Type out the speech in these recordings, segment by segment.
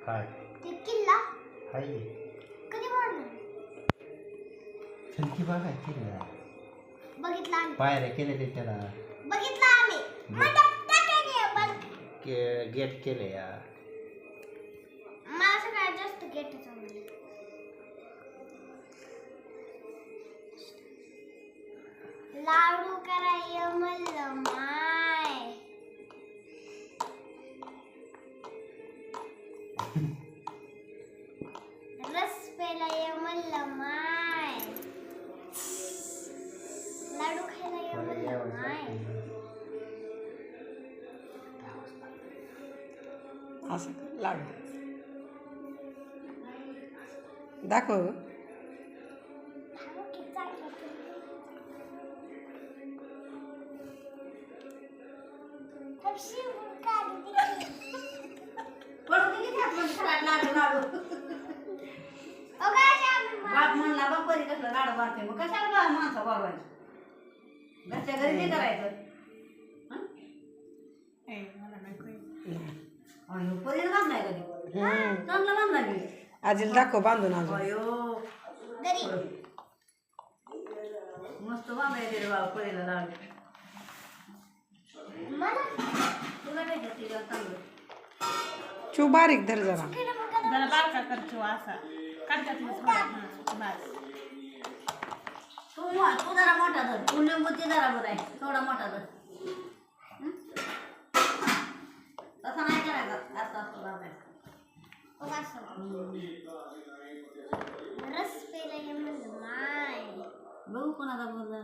काय ते किल्ला हाय कधी बांधला? चलकी बघा किल्ला बघितला आम्ही. पायऱ्या केले ते त्याला बघितला आम्ही. मंडप टाकायचे पण गेट केले या मला सगळ्यात जास्त गेटच आवडले. लाडू कराय म्हणलं माय. रस प्यायला म्हणलं माय. लाडू खायला म्हणलं माय. असं कर, लाडू दाखव. बाप म्हणला बाप बरी कसलं लाडू बांधते मग कशाला बा माणसं बोलवायचं घरच्या घरी ते करायचं अयो परीने बांधलाय कधी चांगला बांधला की आजीला दाखव बांधून अजून. अयो मस्त बांधायचे रे बाबा परीला लाडू तुला भेटत तिला चांगलं चू बारीक धर जरा. जरा बारका करतो असा काढतात बस. तू जरा मोठा धर तू लिंबूची जरा बरं आहे थोडा मोठा धर तसा नाही करायचा असं असं लावायचं. रस प्यायला म्हणलं माय. बघू कोणाला बोलला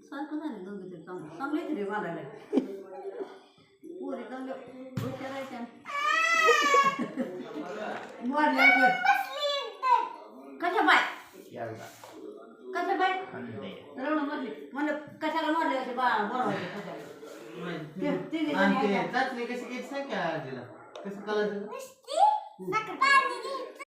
सारखं झालं दोघी तरी चांगलं चांगले तरी मारायला पोरी चांगल्या हुशारायच्या मारल्या कशा बाय कशा बाय रडून मारली म्हणलं कशाला मारले असे बरोबर कशाला चाचणी कशी केली सांग का आजीला कसं कळलं साखर पाणी घे.